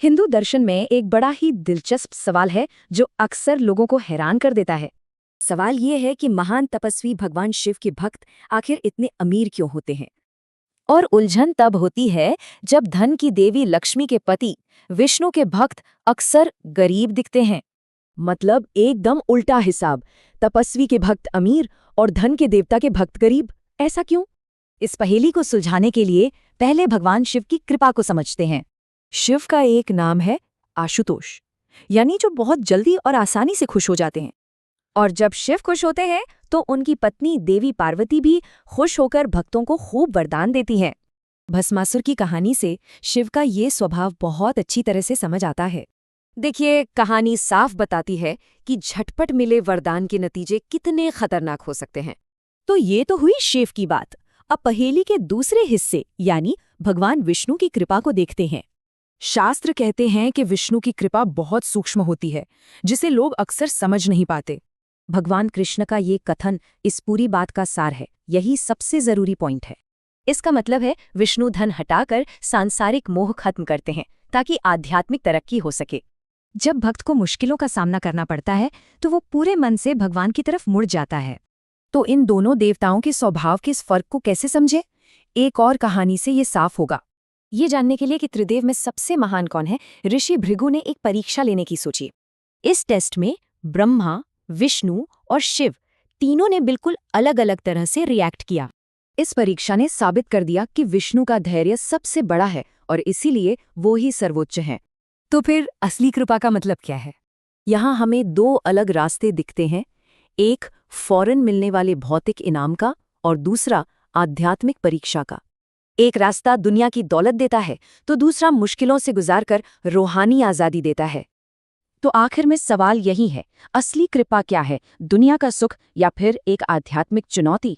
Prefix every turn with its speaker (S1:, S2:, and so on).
S1: हिंदू दर्शन में एक बड़ा ही दिलचस्प सवाल है जो अक्सर लोगों को हैरान कर देता है। सवाल ये है कि महान तपस्वी भगवान शिव के भक्त आखिर इतने अमीर क्यों होते हैं। और उलझन तब होती है जब धन की देवी लक्ष्मी के पति विष्णु के भक्त अक्सर गरीब दिखते हैं। मतलब एकदम उल्टा हिसाब, तपस्वी के भक्त अमीर और धन के देवता के भक्त गरीब। ऐसा क्यों? इस पहेली को सुलझाने के लिए पहले भगवान शिव की कृपा को समझते हैं। शिव का एक नाम है आशुतोष, यानी जो बहुत जल्दी और आसानी से खुश हो जाते हैं। और जब शिव खुश होते हैं तो उनकी पत्नी देवी पार्वती भी खुश होकर भक्तों को खूब वरदान देती हैं। भस्मासुर की कहानी से शिव का ये स्वभाव बहुत अच्छी तरह से समझ आता है। देखिए, कहानी साफ बताती है कि झटपट मिले वरदान के नतीजे कितने खतरनाक हो सकते हैं। तो ये तो हुई शिव की बात। अब पहेली के दूसरे हिस्से यानी भगवान विष्णु की कृपा को देखते हैं। शास्त्र कहते हैं कि विष्णु की कृपा बहुत सूक्ष्म होती है, जिसे लोग अक्सर समझ नहीं पाते। भगवान कृष्ण का ये कथन इस पूरी बात का सार है। यही सबसे जरूरी पॉइंट है। इसका मतलब है विष्णु धन हटाकर सांसारिक मोह खत्म करते हैं ताकि आध्यात्मिक तरक्की हो सके। जब भक्त को मुश्किलों का सामना करना पड़ता है तो वो पूरे मन से भगवान की तरफ मुड़ जाता है। तो इन दोनों देवताओं के स्वभाव के इस फर्क को कैसे समझे? एक और कहानी से ये साफ होगा। ये जानने के लिए कि त्रिदेव में सबसे महान कौन है, ऋषि भृगु ने एक परीक्षा लेने की सोची। इस टेस्ट में ब्रह्मा, विष्णु और शिव तीनों ने बिल्कुल अलग अलग तरह से रिएक्ट किया। इस परीक्षा ने साबित कर दिया कि विष्णु का धैर्य सबसे बड़ा है और इसीलिए वो ही सर्वोच्च है। तो फिर असली कृपा का मतलब क्या है? यहाँ हमें दो अलग रास्ते दिखते हैं, एक फौरन मिलने वाले भौतिक इनाम का और दूसरा आध्यात्मिक परीक्षा का। एक रास्ता दुनिया की दौलत देता है तो दूसरा मुश्किलों से गुजारकर रूहानी आज़ादी देता है। तो आखिर में सवाल यही है, असली कृपा क्या है, दुनिया का सुख या फिर एक आध्यात्मिक चुनौती?